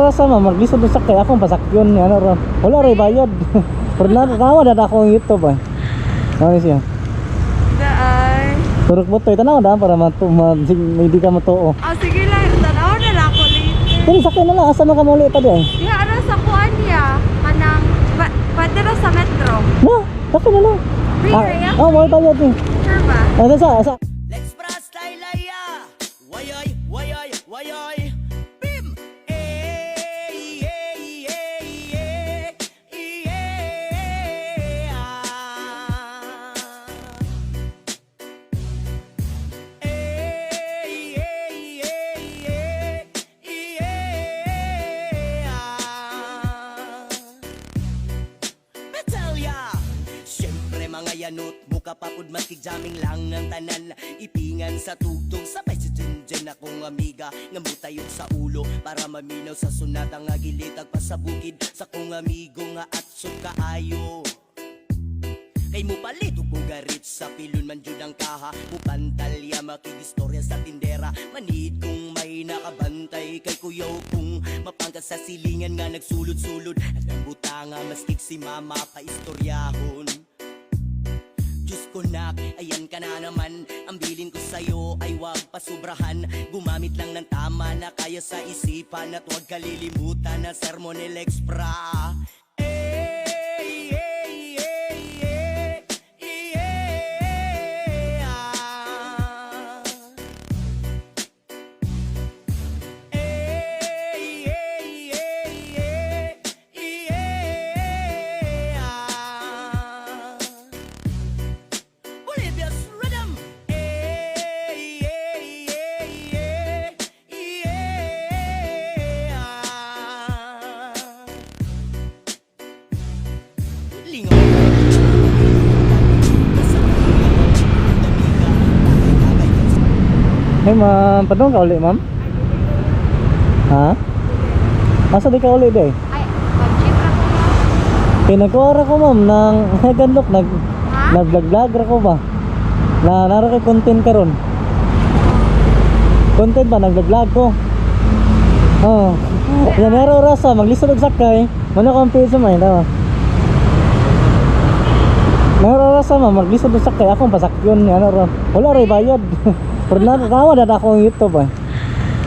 oras sama maglisod sa kay akong pasakyon ni ano ron. Wala ray bayad. Pero nawa na ako ang YouTube ay. Ano siya? Daan. Turok mo to, tanaw na para hindi ka matuo. Oh, sige lang. Tanaw na lang ako later. Pero sakay na lang, asa man ka muli pa di ay. Yung ano sa kuan niya, kanang, pwede na sa metro. No, sakay na lang. Free kaya? Oh, may bayad eh. Sure ba? Ano sa? Let's press laylaya. Wayoy, wayoy, wayoy. Bim. Eh, eh, eh, eh, ah. Eh, eh, ah. Natalia. Siyempre mga yanot, muka papud makigjaming lang ng tanan. Ipingan sa tugtog, sabay si Jinjen akong amiga. Ngamutayon sa ulo, para maminaw sa sunat ang agilitag pa sa bukid. Sa kong amigo nga atsot kaayo. Kay mo palito kong garit sa pilon man jud ang kaha. Mupantalya makigistorya sa tindera. Manid kong may nakabantay kay kuyaw kong mapangkat sa silingan nga nagsulod-sulod. At ang butanga maskik si mama pa istoryahon. Diyos ko nak, ayan ka na naman. Ang bilin ko sa'yo ay wag pasubrahan. Gumamit lang ng tama na kaya sa isipan. At wag kalilimutan na sermon ni Lex Pra. Bolivia's rhythm. Hey ma'am, padong ka uli ma'am? Ha? Asa di ka uli di? Ay, mag-jeep na ko ba? Pinagkuha ko ma'am ng ganlok Ha? nag-vlog ra ko ba? Nara kay content karon. Content ba nag-vlog ko? Oh. Yan naro rasa maglisod og sakay. Mano kang pizza may daw. Naro rasa maglisod og sakay akong pasakyon ni ano ron. Wala ray bayad. Pero nawa na ako ang YouTube ay.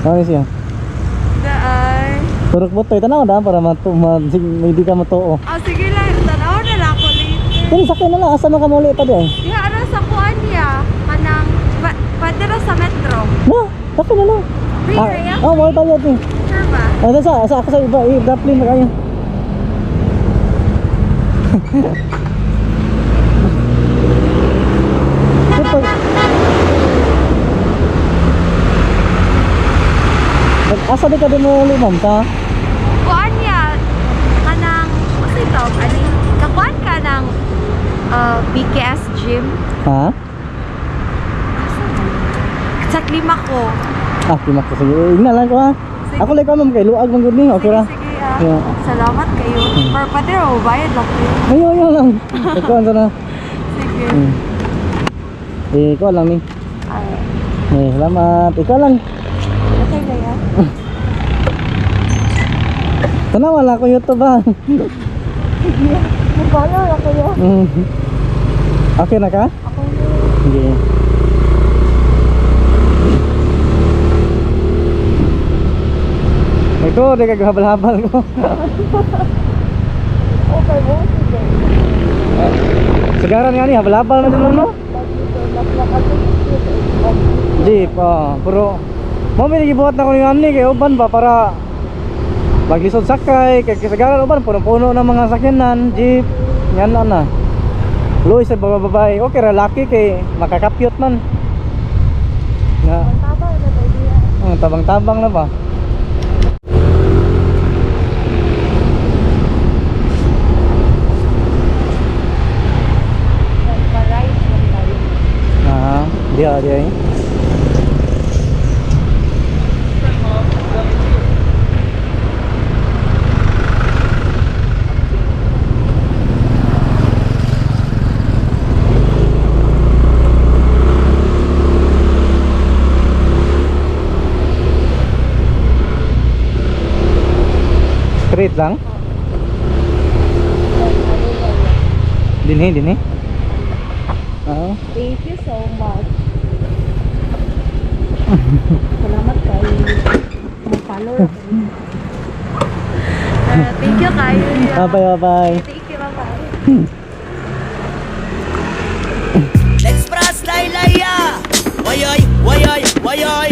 Ano siya? Daan. Turok mo to, tanaw na para hindi ka matuo. Oh, sige lang. Tanaw na lang ako later. Pero sakay na lang, asa man ka muli pa di ay. Yung ano sa kuan niya, kanang, pwede na sa metro. No, sakay na lang. Free kaya? Oh, may bayad eh. Sure ba? Ano sa ako sa iba, i-grappling na kayo. Asa di ka din mo ulit ma'am ta? Kuan niya, kanang, what's ito? Ano, kakuan ka ng BKS gym. Ha? Sa klima ko. Ah, kimak ko sige. Ignalan ko ha. Sige. Ako lang ka ma'am kay luag man gud ni, okay ra? Sige, ah. Yeah. Salamat kayo. Pero pwede raw, bayad lang kayo. Ayo lang. Ikaw na. Sige. Ikaw lang ni. Ay, Salamat. Ikaw lang. okay ba yan? Tanawa lang ko YouTube ha. Magkala lang kayo. Okay na ka? Ako Sige. Ito, di ka habal-habal ko. okay mo? Sige. Segaran nga ni, habal-habal na din no? Jeep, pero mo may gibuhat na ko ng ani kay uban ba para maglisod sakay kay kasagaran uban puno-puno ng mga sakyanan, jeep, yan na. Luis sa babae, okay ra laki kay makakapyot man. Na, Tabang na ba diya? tabang-tabang na ba? Dia eh. Straight lang? Dinhi. Oo. Thank you so much. Salamat kay mga follower. Thank you kayo. Bye. Thank you, bye-bye. Let's press laylaya. Wayoy, wayoy, wayoy.